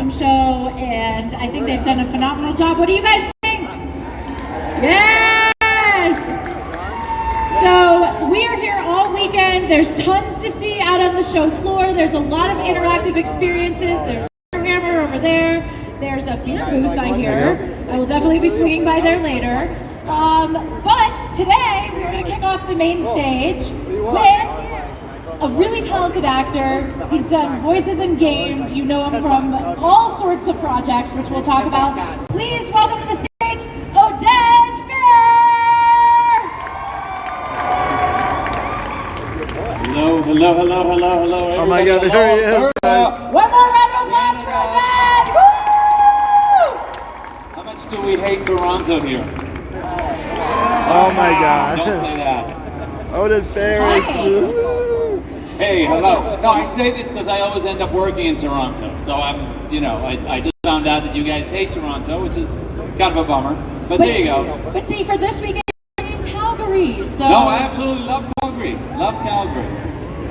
awesome show, and I think they've done a phenomenal job. What do you guys think? Yes! So we are here all weekend. There's tons to see out on the show floor. There's a lot of interactive experiences. There's Hammer over there. There's a beer booth, I hear. I will definitely be swinging by there later. But today, we're going to kick off the main stage with a really talented actor. He's done voices in games. You know him from all sorts of projects, which we'll talk about. Please welcome to the stage, Oded Fehr! Hello, hello, hello, hello, hello, everybody. Oh my God, there he is. One more round of applause for Oded! Woo! How much do we hate Toronto here? Oh my God. Don't say that. Oded Fehr is... Hey, hello. No, I say this because I always end up working in Toronto. So I'm, you know, I just found out that you guys hate Toronto, which is kind of a bummer. But there you go. But see, for this weekend, you're in Calgary, so... No, I absolutely love Calgary. Love Calgary.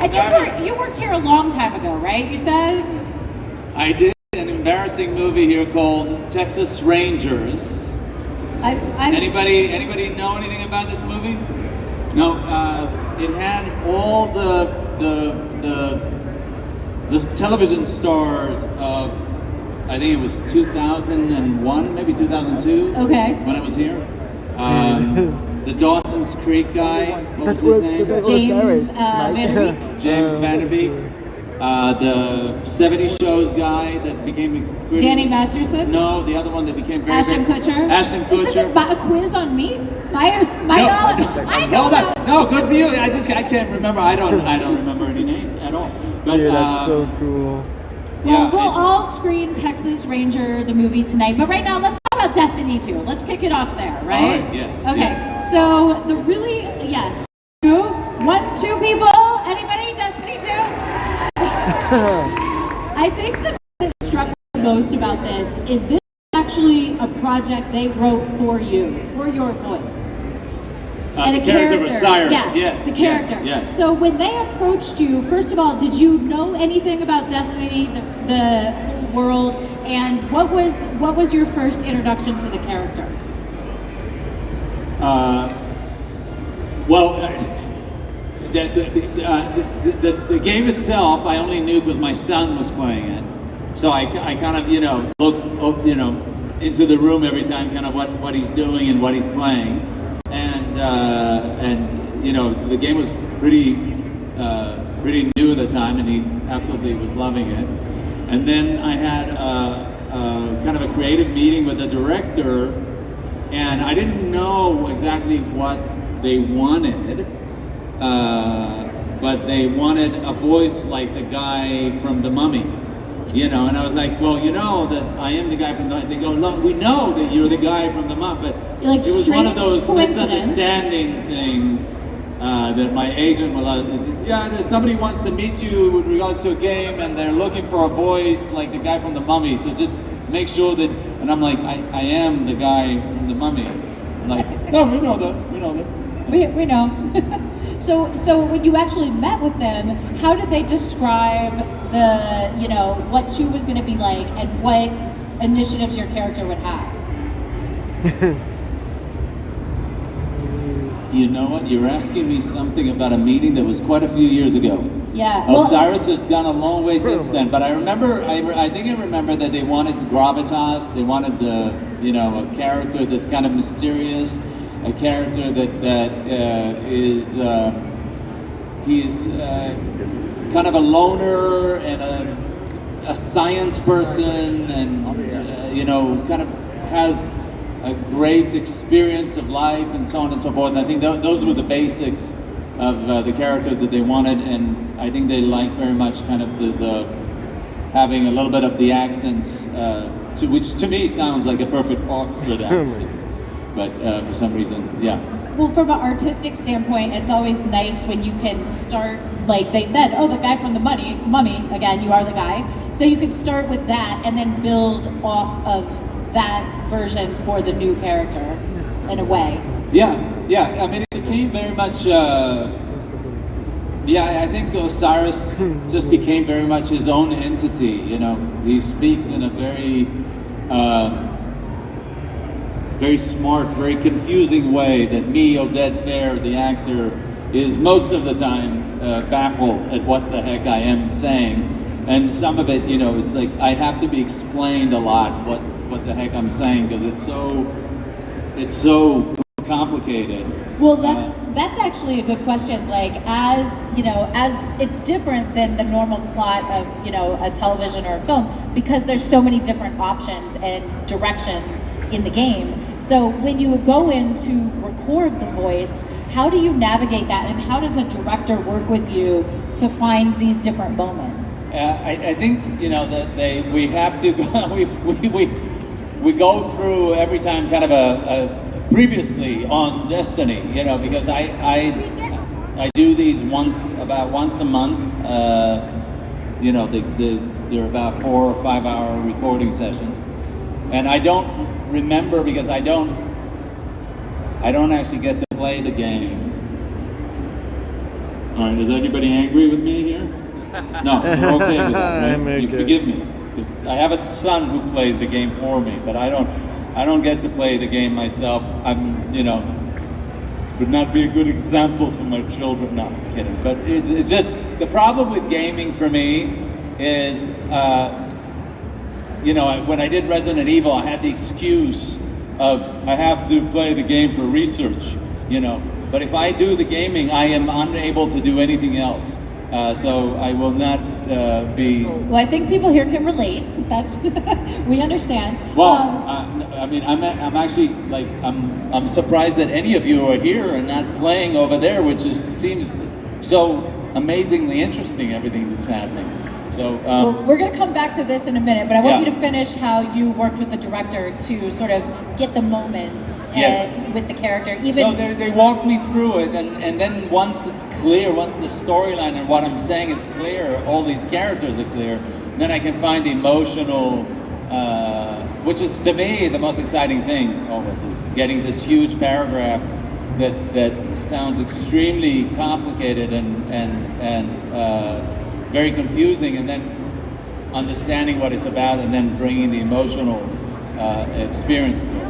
And you worked here a long time ago, right? You said? I did an embarrassing movie here called Texas Rangers. Anybody know anything about this movie? No, it had all the television stars of, I think it was 2001, maybe 2002. Okay. When I was here. The Dawson's Creek guy, what was his name? James Vanderbeek. James Vanderbeek. The 70 shows guy that became pretty... Danny Masterson? No, the other one that became very... Ashton Kutcher? Ashton Kutcher. Is this a quiz on me? My knowledge? I know that. No, good for you. I can't remember. I don't remember any names at all. But, yeah, that's so cool. Well, yeah, we'll all screen Texas Ranger, the movie, tonight. But right now, let's talk about Destiny 2. Let's kick it off there, right? All right, yes. Okay, yes. So yes. Two people? Anybody? Destiny 2? I think the thing that struck me most about this is this actually a project they wrote for you, for your voice. And the character was Cyrus, yes. The character. Yes. So when they approached you, first of all, did you know anything about Destiny, the whole world, and what was your first introduction to the character? The game itself, I only knew because my son was playing it. So I kind of, looked, into the room every time, kind of what he's doing and what he's playing. And the game was pretty new at the time, and he absolutely was loving it. And then I had kind of a creative meeting with the director, and I didn't know exactly what they wanted. But they wanted a voice like the guy from The Mummy, and I was like, well, that I am the guy from the. They go, look, we know that you're the guy from The Mummy, but like it was one of those misunderstanding things that my agent will. Somebody wants to meet you with regards to a game, and they're looking for a voice like the guy from The Mummy. So just make sure that. And I'm like, I am the guy from The Mummy. I'm like, no, we know that. We know that. We know. So when you actually met with them, how did they describe what 2 was going to be like and what initiatives your character would have? You know what? You're asking me something about a meeting that was quite a few years ago. Yeah. Cyrus has gone a long way since then, but I remember, I think I remember that they wanted gravitas, they wanted a character that's kind of mysterious, a character that is he's kind of a loner and a science person, and kind of has a great experience of life and so on and so forth. And I think those were the basics of the character that they wanted, and I think they liked very much kind of the having a little bit of the accent, which to me sounds like a perfect Oxford accent. But for some reason, yeah. Well, from an artistic standpoint, it's always nice when you can start, like they said, the guy from the Mummy, again, you are the guy. So you can start with that and then build off of that version for the new character, in a way. Yeah. I mean, it became very much, I think Cyrus just became very much his own entity, He speaks in a very, very smart, very confusing way that me, Oded Fehr, the actor, is most of the time baffled at what the heck I am saying. And some of it, you know, it's like I have to be explained a lot what the heck I'm saying because it's so complicated. Well, that's actually a good question. Like, as you know, as it's different than the normal plot of, you know, a television or a film because there's so many different options and directions in the game. So when you go in to record the voice, how do you navigate that, and how does a director work with you to find these different moments? I think, you know, that we have to go, we go through every time kind of a previously on Destiny, you know, because I do these about once a month. You know, they're about 4 or 5 hour recording sessions, and I don't remember because I don't actually get to play the game. All right, is anybody angry with me here? No, you're okay with that, right? You forgive me, because I have a son who plays the game for me, but I don't get to play the game myself. I'm, you know, would not be a good example for my children. No, I'm kidding. But it's just, the problem with gaming for me is, you know, when I did Resident Evil, I had the excuse of, I have to play the game for research, you know. But if I do the gaming, I am unable to do anything else. So I will not be. Well, I think people here can relate. That's we understand. Well, I mean, I'm actually like I'm surprised that any of you are here and not playing over there, which seems so amazingly interesting. Everything that's happening. So we're going to come back to this in a minute, but I want you to finish how you worked with the director to sort of get the moments with the character. So they walked me through it, and then once it's clear, once the storyline and what I'm saying is clear, all these characters are clear, then I can find the emotional, which is to me the most exciting thing always, is getting this huge paragraph that sounds extremely complicated and very confusing, and then understanding what it's about, and then bringing the emotional experience to it.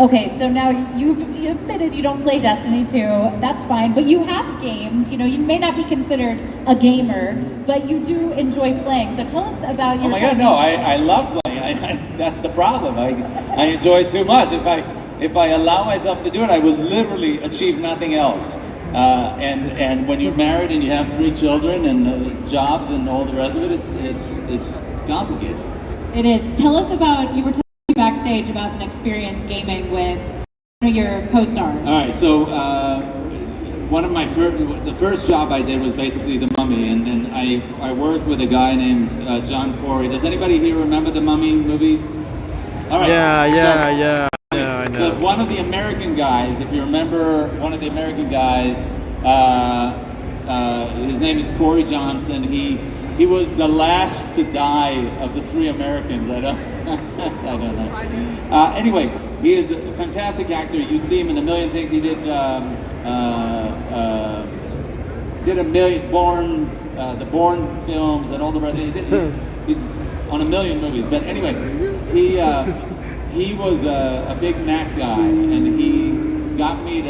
Okay, so now you admitted you don't play Destiny 2. That's fine, but you have gamed. You know, you may not be considered a gamer, but you do enjoy playing. So tell us about your. Oh my God, no! I love playing. That's the problem. I enjoy it too much. If I allow myself to do it, I would literally achieve nothing else. And when you're married and you have 3 children and jobs and all the rest of it, it's complicated. It is. Tell us about, you were telling me backstage about an experience gaming with one of your co-stars. All right, so one of my the first job I did was basically The Mummy, and then I worked with a guy named John Corey. Does anybody here remember the Mummy movies? All right. Yeah, I know. So one of the American guys, if you remember, one of the American guys, his name is Corey Johnson. He was the last to die of the 3 Americans. I don't know. Anyway, he is a fantastic actor. You'd see him in a million things. He did a million the Bourne films and all the rest. He's on a million movies. But anyway, he was a big Mac guy, and he got me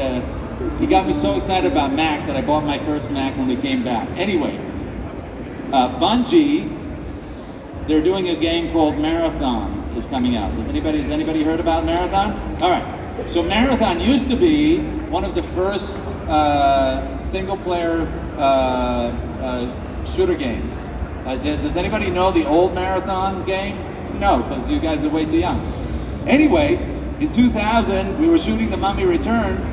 so excited about Mac that I bought my first Mac when we came back. Anyway, Bungie, they're doing a game called Marathon is coming out. Has anybody heard about Marathon? All right. So Marathon used to be one of the first single-player shooter games. Does anybody know the old Marathon game? No, because you guys are way too young. Anyway, in 2000, we were shooting The Mummy Returns,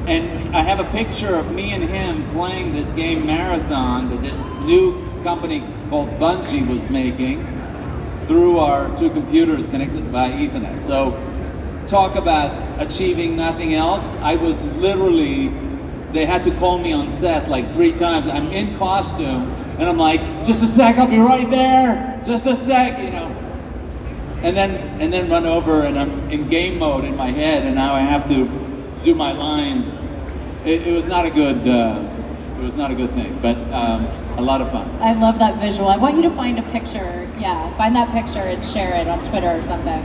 and I have a picture of me and him playing this game Marathon that this new company called Bungie was making through our 2 computers connected by Ethernet. So, talk about achieving nothing else. I was literally, they had to call me on set like 3 times. I'm in costume, and I'm like, just a sec, I'll be right there, just a sec, you know. And then run over, and I'm in game mode in my head, and now I have to do my lines. It was not a good thing. But a lot of fun. I love that visual. I want you to find a picture. Yeah, find that picture and share it on Twitter or something.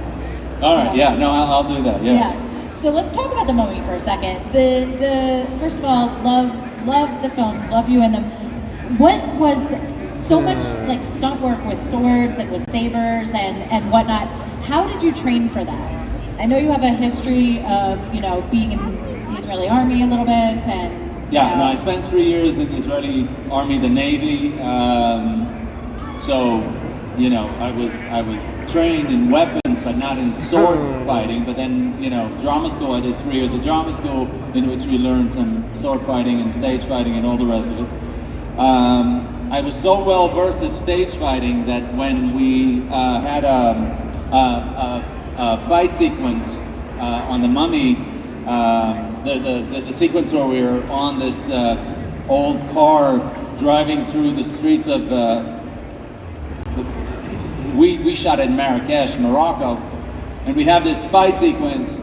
All right, yeah, no, I'll do that, yeah. Yeah. So let's talk about the movie for a second. The first of all, love the films, love you in them. What was so much like stunt work with swords and with sabers and whatnot? How did you train for that? I know you have a history of being in the Israeli army a little bit and. Yeah, no, I spent 3 years in the Israeli Army, the Navy. So, I was trained in weapons, but not in sword fighting. But then, drama school. I did 3 years of drama school, in which we learned some sword fighting and stage fighting and all the rest of it. I was so well versed in stage fighting that when we had a fight sequence on the Mummy. There's a sequence where we were on this old car driving through the streets of. We shot in Marrakesh, Morocco, and we have this fight sequence.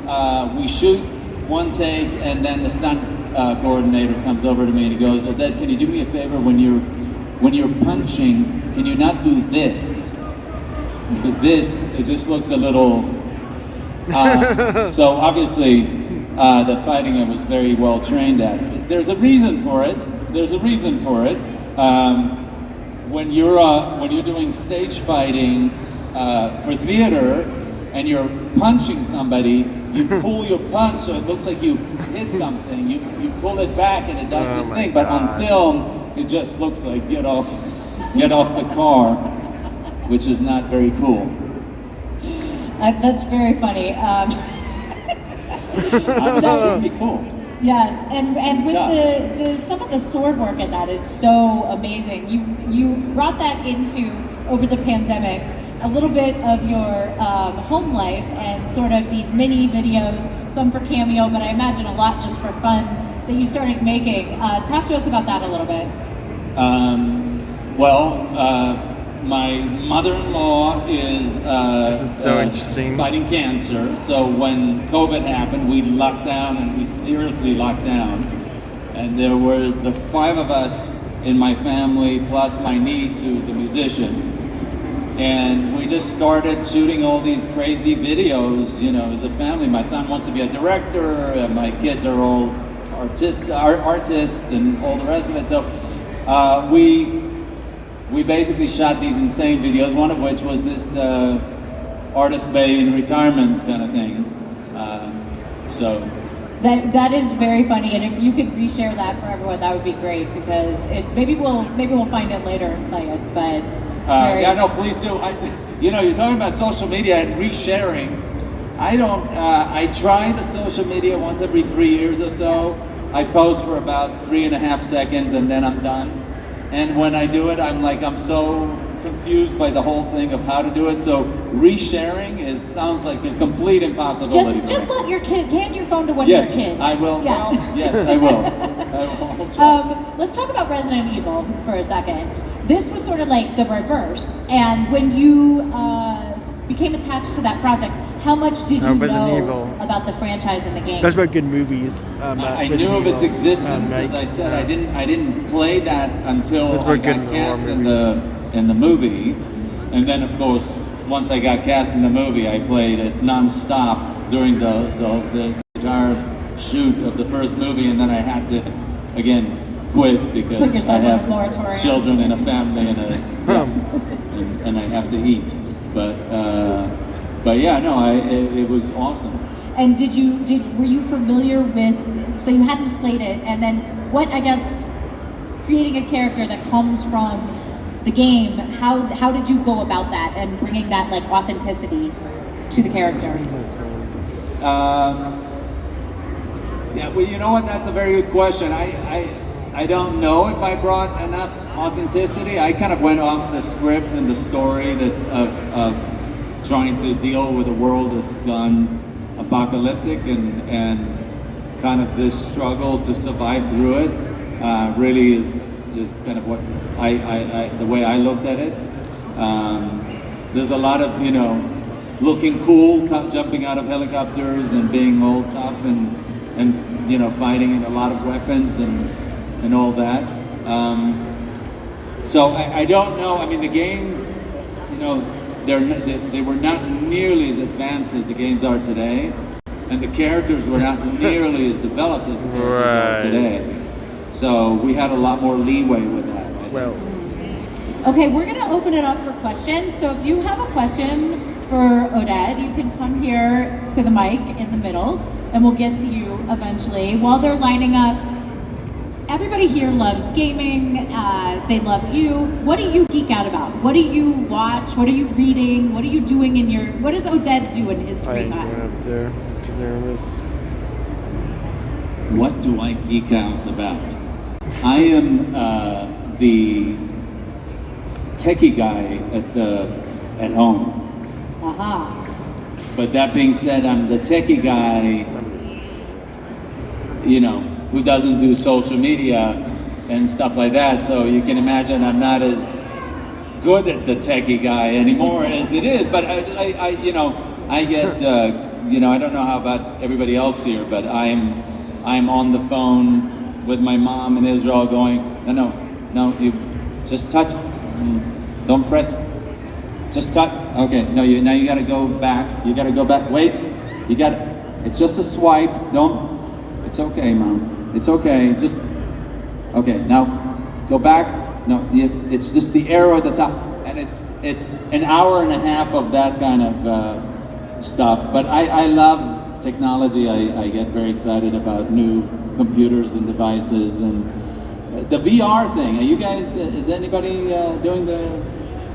We shoot one take, and then the stunt coordinator comes over to me and he goes, "Oded, can you do me a favor when you're punching? Can you not do this? Because it just looks a little." So obviously. The fighting I was very well trained at. There's a reason for it. When you're doing stage fighting for theater and you're punching somebody, you pull your punch so it looks like you hit something. You pull it back and it does this thing. But on film, it just looks like get off the car, which is not very cool. That's very funny. That would be cool. Yes, and with the some of the sword work in that is so amazing. You brought that into over the pandemic, a little bit of your home life and sort of these mini videos, some for Cameo, but I imagine a lot just for fun that you started making. Talk to us about that a little bit. My mother-in-law is fighting cancer. So when COVID happened, we locked down, and we seriously locked down. And there were the 5 of us in my family, plus my niece, who's a musician. And we just started shooting all these crazy videos, as a family. My son wants to be a director, and my kids are all artists and all the rest of it. So we basically shot these insane videos, one of which was this Artist Bay in retirement kind of thing. That is very funny, and if you could reshare that for everyone, that would be great, because maybe we'll find it later and play it. But yeah, no, please do. You're talking about social media and resharing. I try the social media once every 3 years or so. I post for about 3.5 seconds, and then I'm done. And when I do it, I'm so confused by the whole thing of how to do it. So resharing sounds like a complete impossibility. Just let your kid hand your phone to one of your kids. Yes, I will. Yeah. Well, yes, I will. Let's talk about Resident Evil for a second. This was sort of like the reverse. And when you became attached to that project, how much did you know about the franchise and the game? That's about good movies. I knew of its existence. As I said, I didn't play that until I got cast in the movie, and then of course once I got cast in the movie, I played it non-stop during the entire shoot of the first movie, and then I had to again quit because I have children and a family and I have to eat. But yeah, no, it was awesome. And were you familiar with? So you hadn't played it, and then what? I guess creating a character that comes from the game. How did you go about that and bringing that like authenticity to the character? Yeah, well, you know what? That's a very good question. I don't know if I brought enough authenticity. I kind of went off the script and the story of trying to deal with a world that's gone apocalyptic and kind of this struggle to survive through it really is kind of what the way I looked at it. There's a lot of looking cool, jumping out of helicopters and being all tough and fighting in a lot of weapons and all that. So I don't know. I mean, the games, you know, they were not nearly as advanced as the games are today, and the characters were not nearly as developed as the characters are today. So we had a lot more leeway with that. Well. Okay, we're going to open it up for questions. So if you have a question for Oded, you can come here to the mic in the middle, and we'll get to you eventually. While they're lining up, everybody here loves gaming. They love you. What do you geek out about? What do you watch? What are you reading? What are you doing in your? What does Oded do in his free time? Up there. Too nervous. What do I geek out about? I am the techie guy at home. But that being said, I'm the techie guy, you know, who doesn't do social media and stuff like that. So you can imagine I'm not as good at the techie guy anymore as it is. But I you know, I get, you know, I don't know how about everybody else here, but I'm on the phone with my mom in Israel going, no, you just touch, don't press, just touch. Okay, no, now you gotta go back. You gotta go back. Wait, it's just a swipe. Don't. It's okay, Mom. It's okay. Just okay. Now go back. No, it's just the arrow at the top, and it's an hour and a half of that kind of stuff. But I love technology. I get very excited about new computers and devices and the VR thing. Are you guys? Is anybody doing the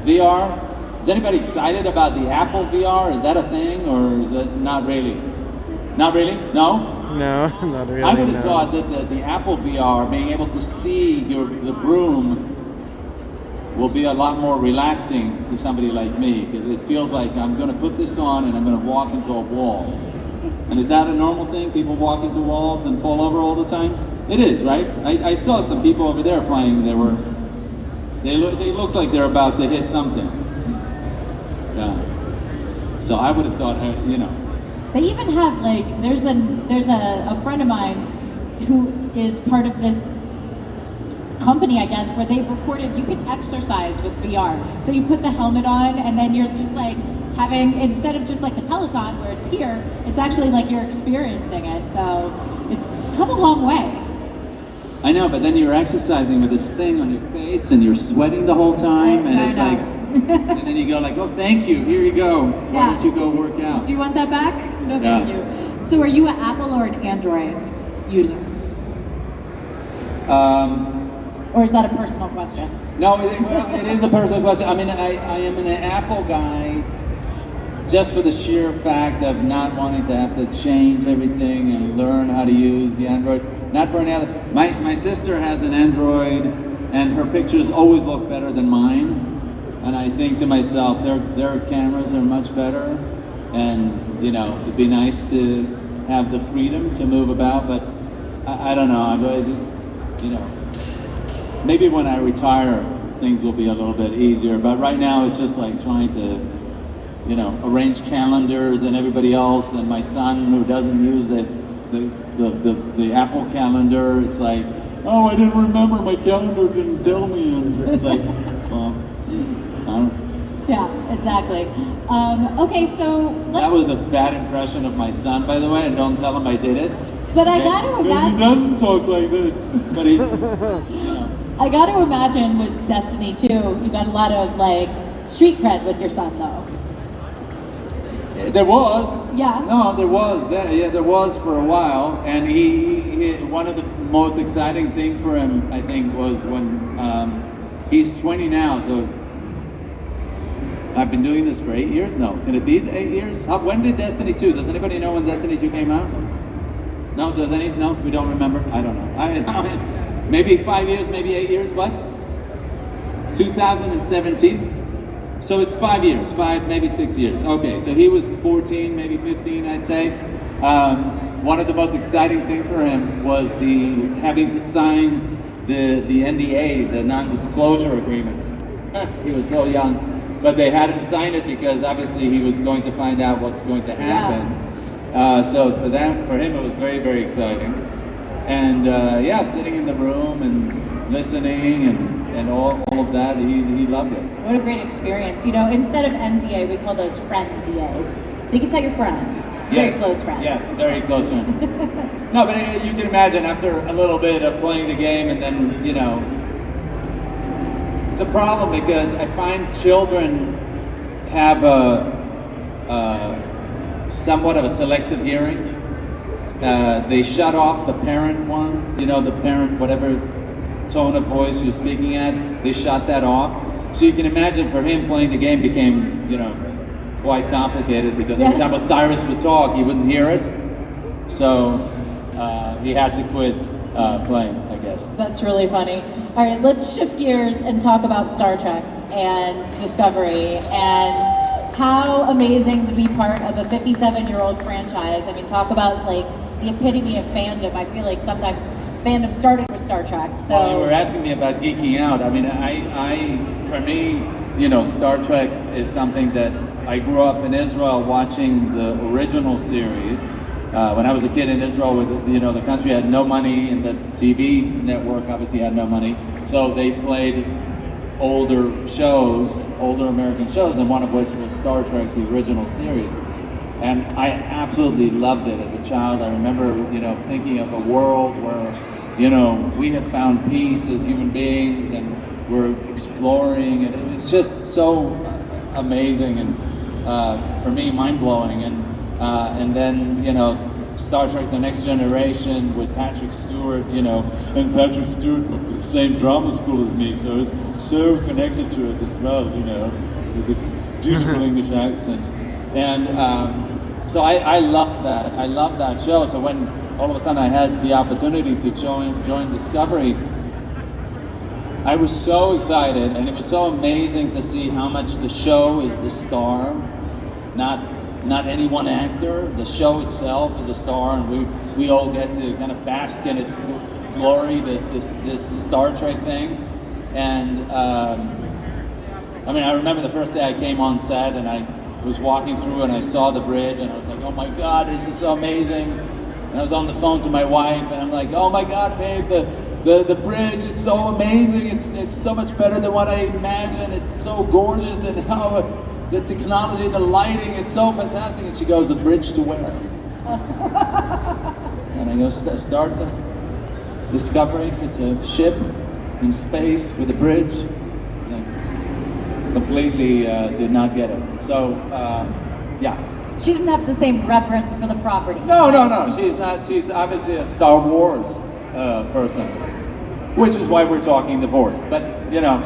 VR? Is anybody excited about the Apple VR? Is that a thing, or is it not really? Not really? No? No, not really. I would have thought that the Apple VR, being able to see the room, will be a lot more relaxing to somebody like me, because it feels like I'm going to put this on and I'm going to walk into a wall. And is that a normal thing? People walk into walls and fall over all the time? It is, right? I saw some people over there playing. They looked like they're about to hit something. Yeah. So I would have thought, you know. They even have like, there's a friend of mine who is part of this company, I guess, where they've recorded, you can exercise with VR. So you put the helmet on and then you're just like having, instead of just like the Peloton where it's here, it's actually like you're experiencing it. So it's come a long way. I know, but then you're exercising with this thing on your face and you're sweating the whole time, and it's like, and then you go like, oh, thank you, here you go. Why don't you go work out? Do you want that back? No, thank you. So are you an Apple or an Android user? Or is that a personal question? No, it is a personal question. I mean, I am an Apple guy just for the sheer fact of not wanting to have to change everything and learn how to use the Android. Not for any other. My sister has an Android, and her pictures always look better than mine. And I think to myself, their cameras are much better, and you know, it'd be nice to have the freedom to move about. But I don't know. I've always just, you know, maybe when I retire, things will be a little bit easier. But right now, it's just like trying to, you know, arrange calendars and everybody else. And my son, who doesn't use the Apple calendar, it's like, oh, I didn't remember, my calendar didn't tell me. And it's like, well, yeah, exactly. Okay, so that was a bad impression of my son, by the way, and don't tell him I did it. But I got to imagine. He doesn't talk like this, but he's, you know. I got to imagine with Destiny 2, you got a lot of like street cred with your son, though. There was. Yeah. No, there was. There was for a while, and he one of the most exciting thing for him, I think, was when he's 20 now. So I've been doing this for 8 years now. Can it be 8 years? When did Destiny 2? Does anybody know when Destiny 2 came out? No, does any? No, we don't remember. I don't know. I mean, maybe 5 years, maybe 8 years. What? 2017. So it's 5 years, maybe 6 years. Okay, so he was 14, maybe 15, I'd say. One of the most exciting things for him was having to sign the NDA, the non-disclosure agreement. He was so young, but they had him sign it because obviously he was going to find out what's going to happen. Yeah. So for him, it was very, very exciting. And yeah, sitting in the room and listening, and and all of that. He loved it. What a great experience. You know, instead of NDA, we call those friend DAs. So you can tell your friend. Very close friends. Yes, very close friends. No, but you can imagine after a little bit of playing the game, and then, you know, it's a problem because I find children have somewhat of a selective hearing. They shut off the parent ones, you know, the parent, whatever tone of voice you're speaking at, they shut that off. So you can imagine for him playing the game became, you know, quite complicated because every time Osiris would talk, he wouldn't hear it. So he had to quit playing, I guess. That's really funny. All right, let's shift gears and talk about Star Trek and Discovery and how amazing to be part of a 57-year-old franchise. I mean, talk about like the epitome of fandom. I feel like sometimes fandom started with Star Trek. So well, you were asking me about geeking out. I mean, for me, you know, Star Trek is something that I grew up in Israel watching the original series. When I was a kid in Israel, with, you know, the country had no money and the TV network obviously had no money, so they played older shows, older American shows, and one of which was Star Trek, the original series. And I absolutely loved it as a child. I remember, you know, thinking of a world where, you know, we had found peace as human beings and we're exploring, and it was just so amazing and for me mind-blowing. And then, you know, Star Trek The Next Generation with Patrick Stewart, you know, and Patrick Stewart went to the same drama school as me, so I was so connected to it as well, you know, with the beautiful English accent. And so I loved that. I loved that show. So when all of a sudden I had the opportunity to join Discovery, I was so excited, and it was so amazing to see how much the show is the star, not any one actor. The show itself is a star, and we all get to kind of bask in its glory, this Star Trek thing. And I mean, I remember the first day I came on set, and I was walking through, and I saw the bridge, and I was like, oh my God, this is so amazing. And I was on the phone to my wife, and I'm like, oh my God, babe, the bridge is so amazing. It's so much better than what I imagined. It's so gorgeous, and how the technology, the lighting, it's so fantastic. And she goes, a bridge to where? And I go, Star Trek Discovery. It's a ship in space with a bridge. And completely did not get it. So, yeah. she didn't have the same reverence for the property. No. She's not. She's obviously a Star Wars person, which is why we're talking divorce. But you know,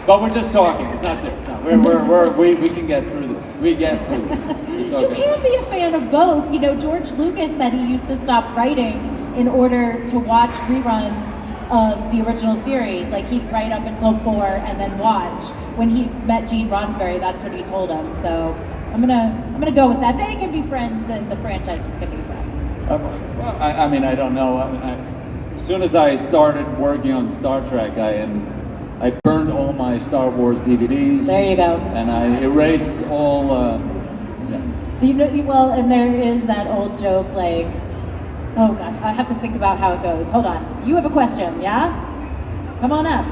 but we're just talking. It's not serious. No, we can get through this. We get through this. It's okay. You can be a fan of both. You know, George Lucas said he used to stop writing in order to watch reruns of the original series. Like he'd write up until 4 and then watch. When he met Gene Roddenberry, that's what he told him. So I'm gonna go with that. They can be friends, then the franchises can be friends. Well, I mean, I don't know. As soon as I started working on Star Trek, I burned all my Star Wars DVDs. There you go. And I erased all. Yeah. You know, well, and there is that old joke like, oh gosh, I have to think about how it goes. Hold on. You have a question, yeah? Come on up.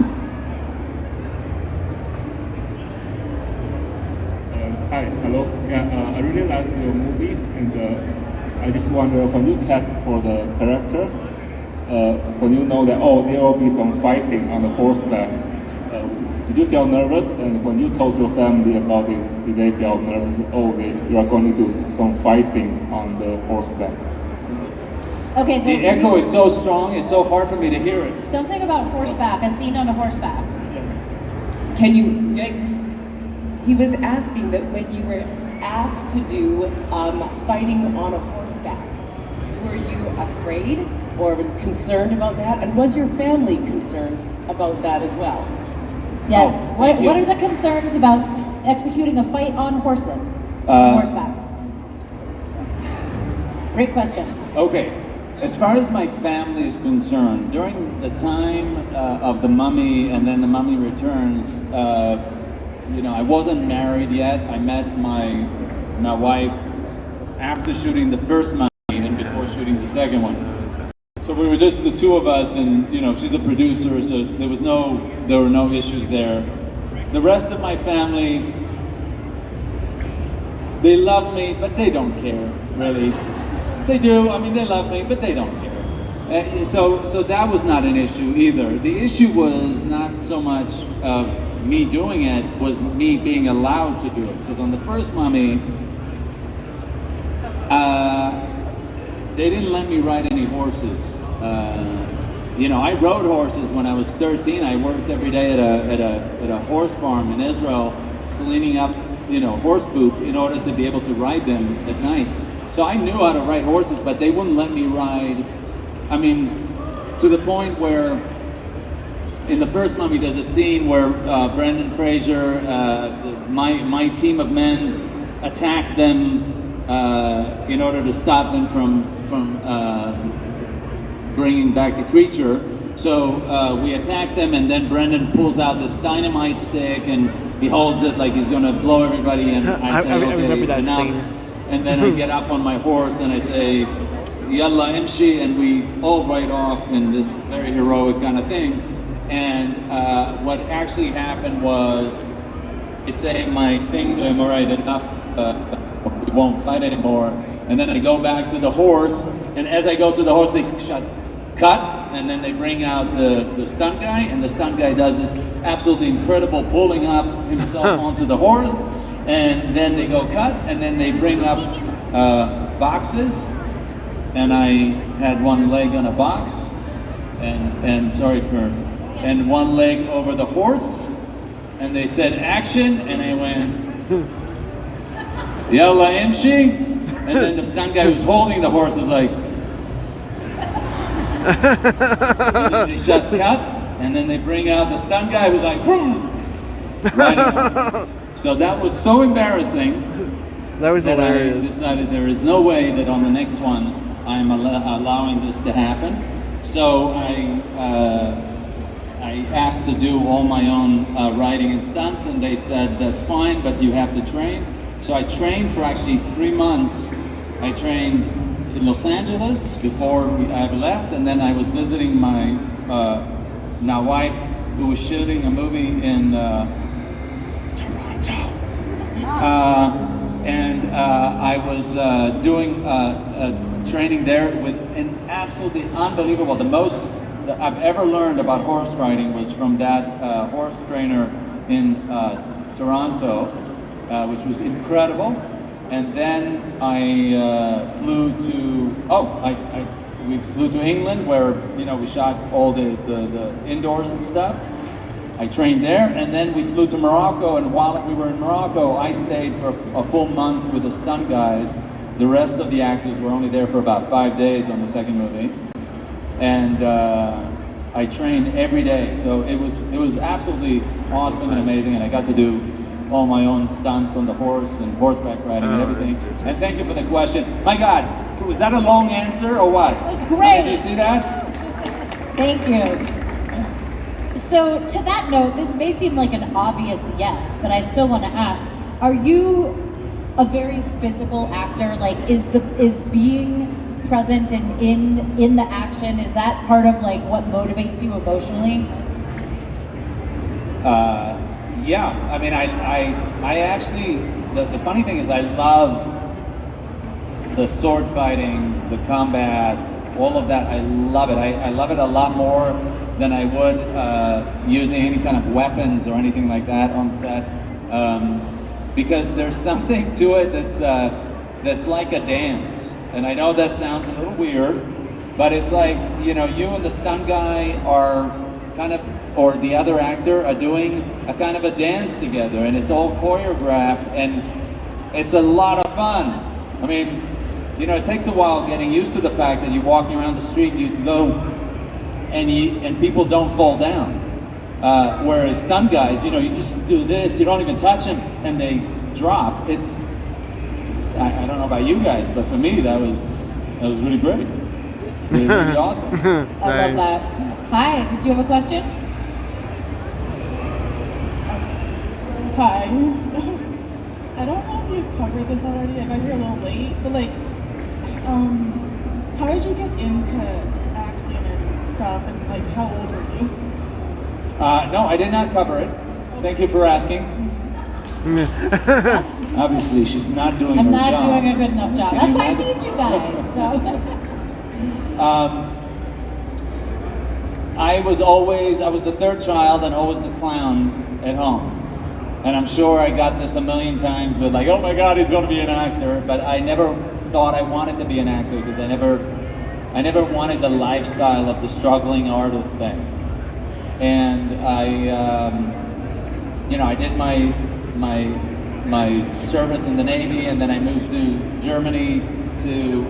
Hi, hello. Yeah, I really like your movies, and I just wonder, when you cast for the character, when you know that, oh, there will be some fighting on the horseback, did you feel nervous? And when you told your family about this, did they feel nervous? Oh, you are going to do some fighting on the horseback. Okay. The echo is so strong; it's so hard for me to hear it. Something about horseback. A scene on a horseback. Can you, he was asking that when you were asked to do fighting on a horseback, were you afraid or concerned about that? And was your family concerned about that as well? Yes. Oh, What are the concerns about executing a fight on horses? Horseback. Great question. Okay. As far as my family is concerned, during the time of The Mummy and then The Mummy Returns, you know, I wasn't married yet. I met my wife after shooting the first Mummy and before shooting the second one. So we were just the two of us, and you know, she's a producer, so there were no issues there. The rest of my family, they love me, but they don't care, really. They do, I mean, they love me, but they don't care. So that was not an issue either. The issue was not so much of me doing it, was me being allowed to do it. Because on the first Mummy, they didn't let me ride any horses. You know, I rode horses when I was 13. I worked every day at a horse farm in Israel, cleaning up, you know, horse poop in order to be able to ride them at night. So I knew how to ride horses, but they wouldn't let me ride. I mean, to the point where in the first Mummy there's a scene where Brendan Fraser, my team of men, attack them in order to stop them from bringing back the creature. So we attack them, and then Brendan pulls out this dynamite stick and he holds it like he's going to blow everybody. And I say, I remember that enough. scene. And then I get up on my horse and I say, Yalla Imshi, and we all ride off in this very heroic kind of thing. And what actually happened was, I say my thing to him, all right, enough, we won't fight anymore. And then I go back to the horse, and as I go to the horse, they cut, and then they bring out the stunt guy, and the stunt guy does this absolutely incredible pulling up himself onto the horse, and then they go cut, and then they bring up boxes, and I had one leg on a box, and one leg over the horse, and they said action, and I went, Yalla Imshi, and then the stunt guy who's holding the horse is like, and then they shut cut, and then they bring out the stunt guy who's like, boom, so that was so embarrassing. That was that hilarious. I decided there is no way that on the next one I'm allowing this to happen. So I asked to do all my own riding and stunts, and they said that's fine, but you have to train. So I trained for actually 3 months. I trained in Los Angeles before I left, and then I was visiting my now wife, who was shooting a movie in Toronto. And I was doing training there with an absolutely unbelievable, the most that I've ever learned about horse riding was from that horse trainer in Toronto, which was incredible. And then I flew to, we flew to England, where, you know, we shot all the indoors and stuff. I trained there, and then we flew to Morocco, and while we were in Morocco, I stayed for a full month with the stunt guys. The rest of the actors were only there for about 5 days on the second movie. And I trained every day, so it was absolutely awesome and amazing, and I got to do all my own stunts on the horse and horseback riding and everything. And thank you for the question. My God, was that a long answer or what? It was great. Did you see that? Thank you. So to that note, this may seem like an obvious yes, but I still want to ask, are you a very physical actor? Like, is being present and in the action, is that part of like what motivates you emotionally? Yeah, I mean, I actually, the funny thing is I love the sword fighting, the combat, all of that. I love it. I love it a lot more than I would using any kind of weapons or anything like that on set, because there's something to it that's like a dance. And I know that sounds a little weird, but it's like, you know, you and the stunt guy are kind of, or the other actor are doing a kind of a dance together, and it's all choreographed, and it's a lot of fun. I mean, you know, it takes a while getting used to the fact that you're walking around the street, you go, and people don't fall down. Whereas stunt guys, you know, you just do this, you don't even touch them, and they drop. It's, I don't know about you guys, but for me, that was really great. Really awesome. I love that. Hi, did you have a question? Hi. I don't know if you covered this already. I got here a little late, but like, how did you get into acting? job, and like how old were you? No, I did not cover it. Thank you for asking. Obviously, she's not doing I'm her not job. doing a good enough job. Can That's you why I imagine? need you guys. So. I was the third child and always the clown at home. And I'm sure I got this a million times with like, oh my God, he's going to be an actor. But I never thought I wanted to be an actor because I never wanted the lifestyle of the struggling artist thing. And I did my service in the Navy, and then I moved to Germany to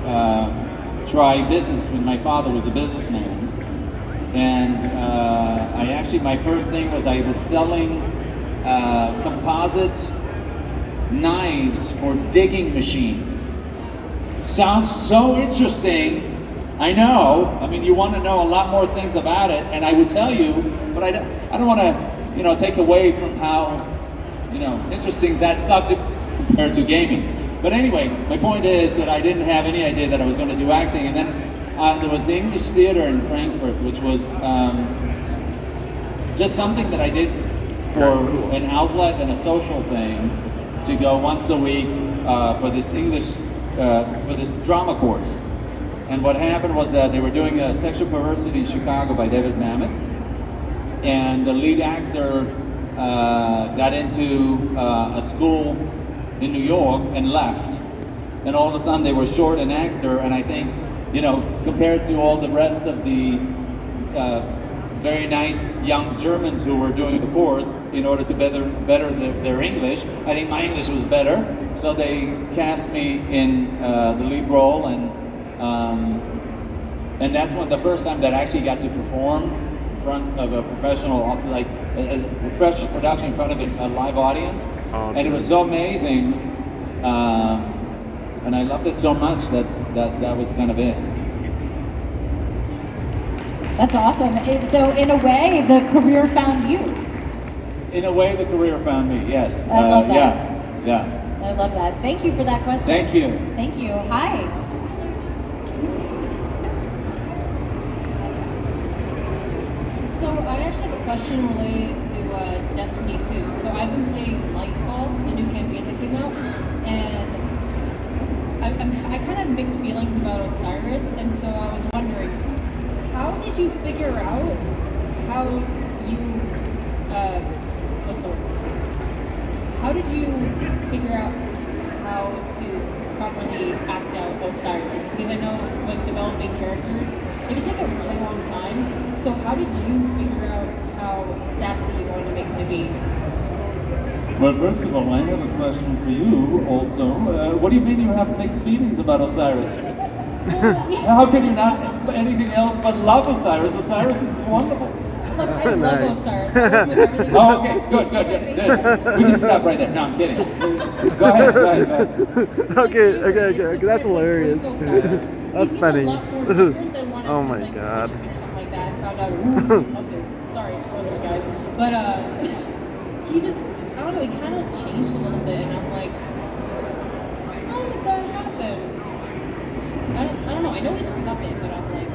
try business when my father was a businessman. And my first thing was I was selling composite knives for digging machines. Sounds so interesting. I know. I mean, you want to know a lot more things about it, and I would tell you, but I don't want to, take away from how, interesting that subject compared to gaming. But anyway, my point is that I didn't have any idea that I was going to do acting, and then there was the English Theater in Frankfurt, which was just something that I did for an outlet and a social thing, to go once a week for this for this drama course. And what happened was that they were doing a Sexual Perversity in Chicago by David Mamet, and the lead actor got into a school in New York and left. And all of a sudden they were short an actor, and I think, compared to all the rest of the very nice young Germans who were doing the course in order to better their English, I think my English was better. So they cast me in the lead role, and that's the first time that I actually got to perform in front of a professional, like as a professional production in front of a live audience. And it was so amazing, and I loved it so much that was kind of it. That's awesome. So in a way, the career found you. In a way, the career found me, yes. I love that. Yeah. I love that. Thank you for that question. Thank you. Thank you. Hi. So I actually have a question related to Destiny 2. So I've been playing Lightfall, the new campaign that came out, and I kind of have mixed feelings about Osiris, and so I was wondering, how did you figure out how you, how did you figure out how to properly act out Osiris? Because I know with developing characters, it can take a really long time. So how did you figure out how sassy you wanted to make him to be? Well, first of all, I have a question for you also. What do you mean you have mixed feelings about Osiris? How can you not anything else but love Osiris? Osiris is wonderful. Look, I love Osiris. I work with everything. Oh, okay, good. We can stop right there. No, I'm kidding. Go ahead. Okay. That's hilarious. That's funny. Oh my like, God. Or something like that. Found out, okay, sorry, spoilers, guys. But he just, I don't know, he kind of changed a little bit, and I'm like, how did that happen? I don't know. I know he's a puppet, but I'm like,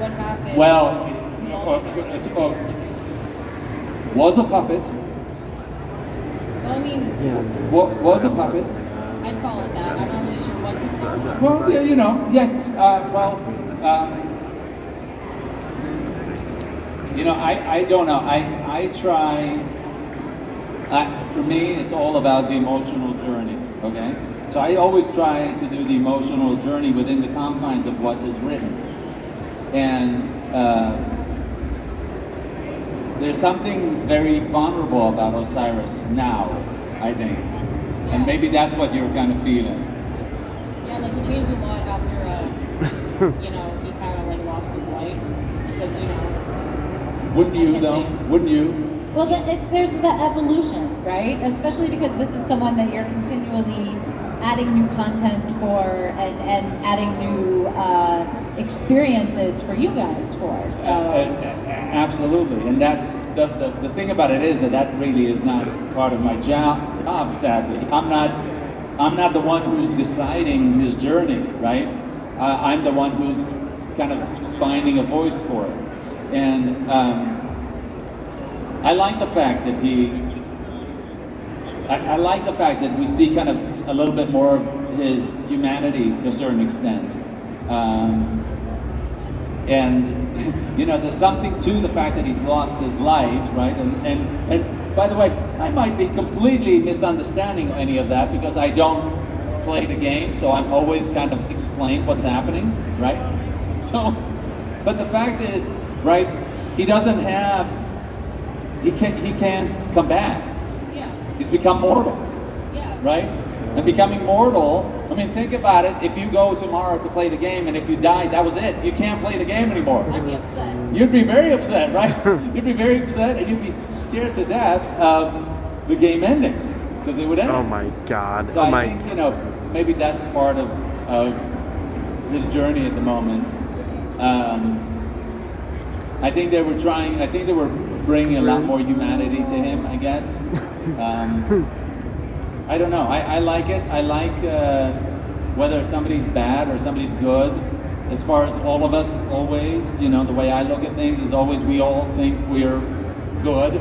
what happened? Well, was a puppet. Well, I mean, Was a puppet. I'd call it that. I'm not really sure what's it called. Well, yeah, yes. I don't know. I try. For me, it's all about the emotional journey. Okay, so I always try to do the emotional journey within the confines of what is written, and there's something very vulnerable about Osiris now, I think, and maybe that's what you're kind of feeling. Yeah, like he changed a lot after, he kind of like lost his light because Wouldn't you though? Wouldn't you? Well, there's the evolution, right? Especially because this is someone that you're continually adding new content for and adding new experiences for you guys for. So absolutely, and that's the thing about it is that really is not part of my job. Sadly, I'm not the one who's deciding his journey, right? I'm the one who's kind of finding a voice for it. And I like the fact that I like the fact that we see kind of a little bit more of his humanity to a certain extent. And you know, there's something to the fact that he's lost his life, right? And by the way, I might be completely misunderstanding any of that because I don't play the game, so I'm always kind of explain what's happening, right? So, but the fact is, right, he doesn't have, he can't come back. Yeah. He's become mortal, Yeah. right? And becoming mortal, I mean, think about it. If you go tomorrow to play the game and if you die, that was it. You can't play the game anymore. I'd be upset. You'd be very upset, right? You'd be very upset and you'd be scared to death of the game ending because it would end. Oh my God. So Oh I my. think, you know, maybe that's part of his journey at the moment. I think they were bringing a lot more humanity to him, I guess. I don't know. I like it. I like whether somebody's bad or somebody's good. As far as all of us, always, you know, the way I look at things is always we all think we're good.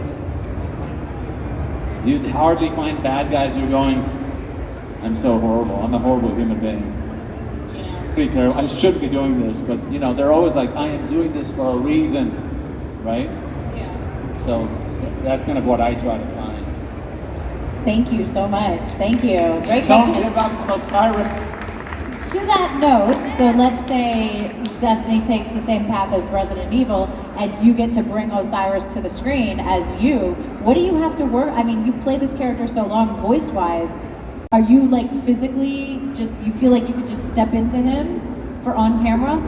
You'd hardly find bad guys who are going, I'm so horrible. I'm a horrible human being. Yeah. Pretty terrible. I shouldn't be doing this, but you know, they're always like, I am doing this for a reason, right? Yeah. So that's kind of what I try to find. Thank you so much. Thank you. Great Don't question. give up, Osiris. To that note, so let's say Destiny takes the same path as Resident Evil and you get to bring Osiris to the screen as you. What do you have to work? I mean, you've played this character so long voice-wise. Are you like physically just, you feel like you could just step into him for on camera?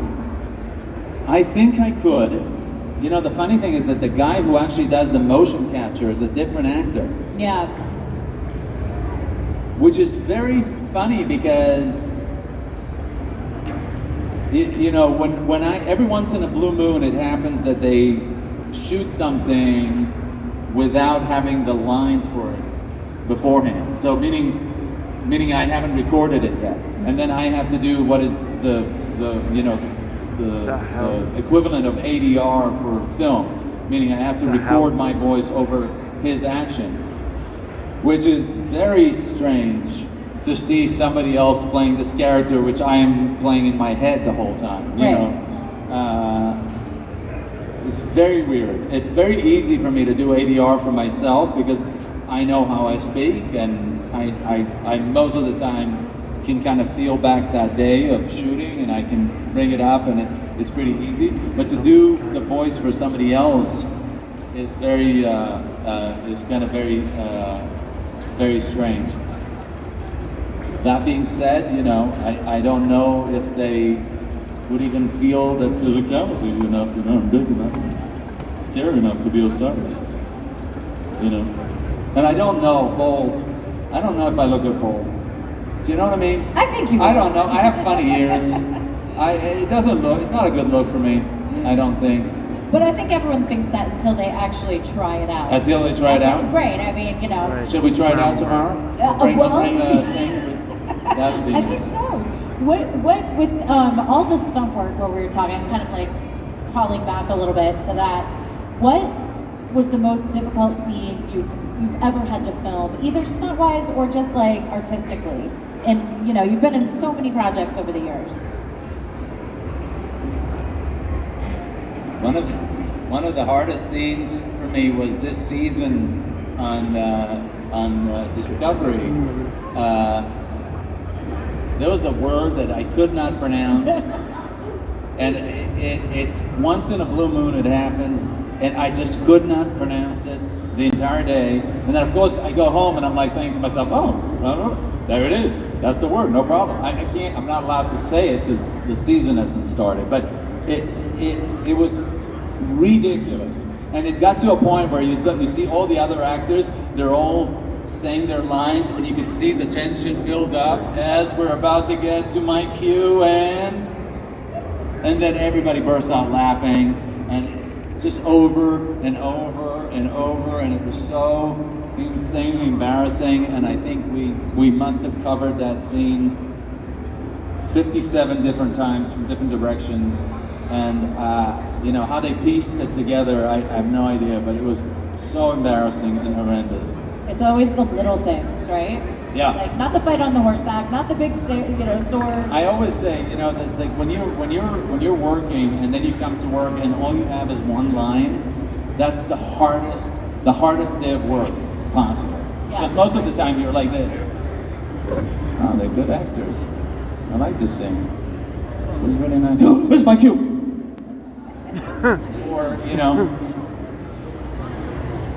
I think I could. You know, the funny thing is that the guy who actually does the motion capture is a different actor. Yeah. Which is very funny because you know, when every once in a blue moon it happens that they shoot something without having the lines for it beforehand. So meaning I haven't recorded it yet, and then I have to do what is the equivalent of ADR for film, meaning I have to record my voice over his actions, which is very strange to see somebody else playing this character, which I am playing in my head the whole time. You know, it's very weird. It's very easy for me to do ADR for myself because I know how I speak, and I most of the time can kind of feel back that day of shooting, and I can bring it up, and it's pretty easy. But to do the voice for somebody else is very, is kind of very strange. That being said, you know, I don't know if they would even feel that physicality enough, you know, big enough, scary enough to be Osiris, you know. And I don't know, bold. I don't know if I look at bold. Do you know what I mean? I think you I don't know. I have funny ears. It doesn't look. It's not a good look for me. I don't think. But I think everyone thinks that until they actually try it out. Until they try it out. Right. I mean, you know. Right. Should we try it out tomorrow? Bring a thing. That would be I nice. think so. What with all the stunt work where we were talking, I'm kind of like calling back a little bit to that. What was the most difficult scene you've ever had to film, either stunt-wise or just like artistically? And you know, you've been in so many projects over the years. One of the hardest scenes for me was this season on Discovery. There was a word that I could not pronounce, and it's once in a blue moon it happens, and I just could not pronounce it the entire day. And then of course I go home and I'm like saying to myself, oh, there it is. That's the word, no problem. I'm not allowed to say it because the season hasn't started, but it was ridiculous. And it got to a point where you see all the other actors, they're all saying their lines, and you can see the tension build up as we're about to get to my cue, and then everybody bursts out laughing, and just over and over and over, and it was so insanely embarrassing. And I think we must have covered that scene 57 different times from different directions. And you know, how they pieced it together, I have no idea, but it was so embarrassing and horrendous. It's always the little things, right? Yeah. Like not the fight on the horseback, not the big, sword. I always say, you know, that's like when you're working and then you come to work and all you have is one line, that's the hardest day of work possible. Yes. Because most of the time you're like this. Oh, they're good actors. I like this scene. It was really nice. Where's my cue? Or, you know,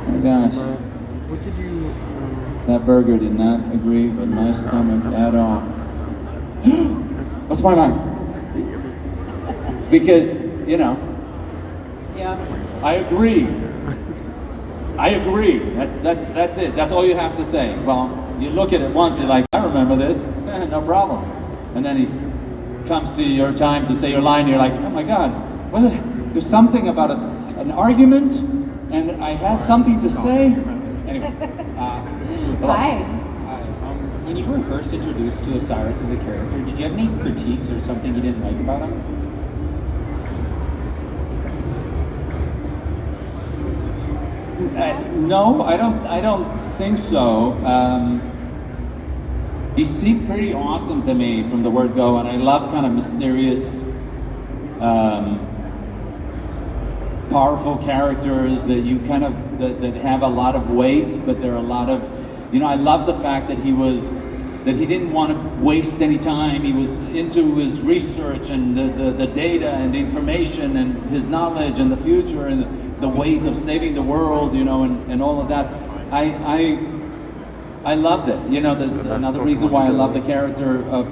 oh gosh. What did you? That burger did not agree with my stomach at all. What's my line? Because, you know, Yeah. I agree. I agree. That's it. That's all you have to say. Well, you look at it once, you're like, I remember this. No problem. And then he comes to your time to say your line, you're like, oh my God, what is it? There's something about an argument, and I had something to say. Anyway. Hi. When you were first introduced to Osiris as a character, did you have any critiques or something you didn't like about him? No, I don't think so. He seemed pretty awesome to me from the word go, and I love kind of mysterious, powerful characters that you kind of that have a lot of weight, but there are a lot of, you know, I love the fact that he didn't want to waste any time. He was into his research and the data and the information and his knowledge and the future and the weight of saving the world, you know, and all of that. I loved it. You know, another reason why I love the character of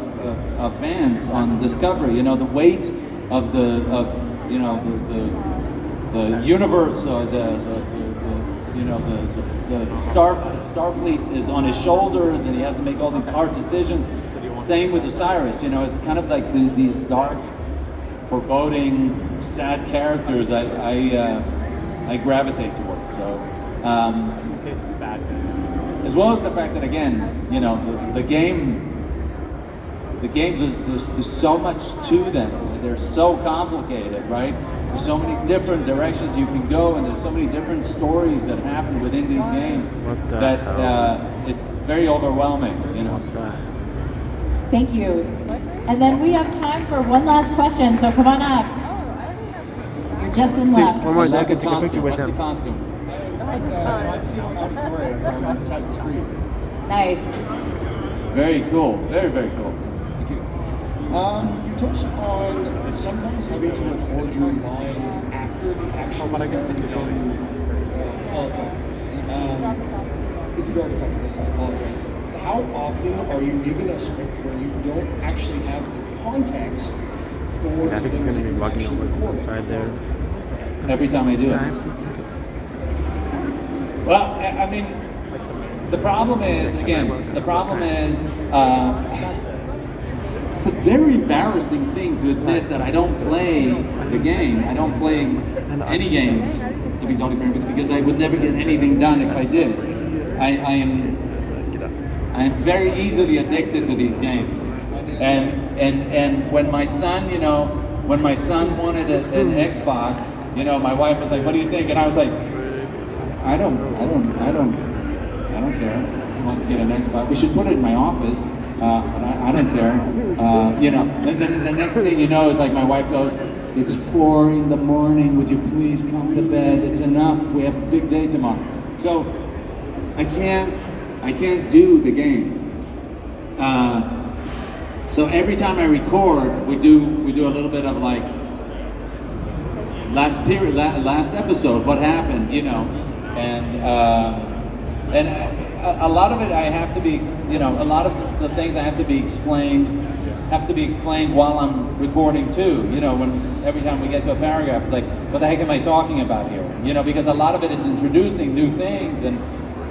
Vance on Discovery. You know, the weight of the universe or the Starfleet is on his shoulders, and he has to make all these hard decisions. Same with Osiris. You know, it's kind of like these dark, foreboding, sad characters I gravitate towards. So. As well as the fact that, again, you know, the games, there's so much to them. They're so complicated, right? There's so many different directions you can go, and there's so many different stories that happen within these games that it's very overwhelming, you know. Thank you. And then we have time for one last question, so come on up. You're just in luck. One more, I Like can the take a picture costume. with What's the him. costume? Assassin's Creed. Nice. Very cool. Very, very cool. Thank you. You touched on sometimes having to record your lines after the actual film. If you don't cover this, I apologize. How often are you given a script where you don't actually have the context for I think it's going to be bugging over the one side there. Every time I do it. Well, I mean, the problem is, it's a very embarrassing thing to admit that I don't play the game. I don't play any games, to be totally frank, because I would never get anything done if I did. I am very easily addicted to these games. And when my son, you know, when my son wanted an Xbox, you know, my wife was like, "What do you think?" And I was like, I don't care. If he wants to get an Xbox, we should put it in my office. I don't care. You know, and then the next thing you know is like my wife goes, "It's 4 a.m. Would you please come to bed? It's enough. We have a big day tomorrow." So I can't do the games. So every time I record, we do a little bit of like last episode, what happened, you know. And a lot of it I have to be, you know, a lot of the things I have to be explained while I'm recording too. You know, every time we get to a paragraph, it's like, what the heck am I talking about here? You know, because a lot of it is introducing new things, and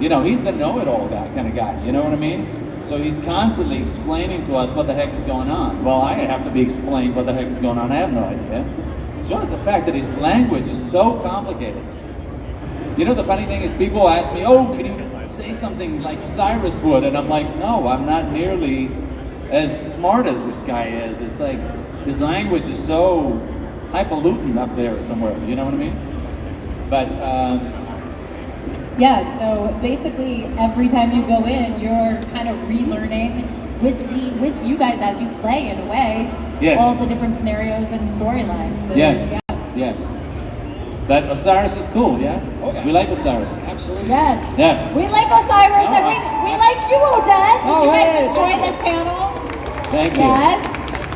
you know, he's the know-it-all kind of guy. You know what I mean? So he's constantly explaining to us what the heck is going on. Well, I have to be explained what the heck is going on. I have no idea. As well as the fact that his language is so complicated. You know, the funny thing is, people ask me, "Oh, can you say something like Osiris would?" And I'm like, no, I'm not nearly as smart as this guy is. It's like, his language is so highfalutin up there somewhere. You know what I mean? But Yeah, so basically every time you go in, you're kind of relearning with you guys as you play in a way. Yes. All the different scenarios and storylines. yes, Yeah. yes. But Osiris is cool, yeah? Oh, yeah. We like Osiris. Absolutely. Yes. Yes. We like Osiris and we like you, Oded. Did you guys enjoy this panel? Thank you. Yes.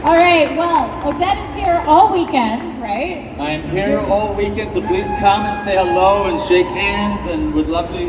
All right, well, Oded is here all weekend, right? I'm here all weekend, so please come and say hello and shake hands and would love to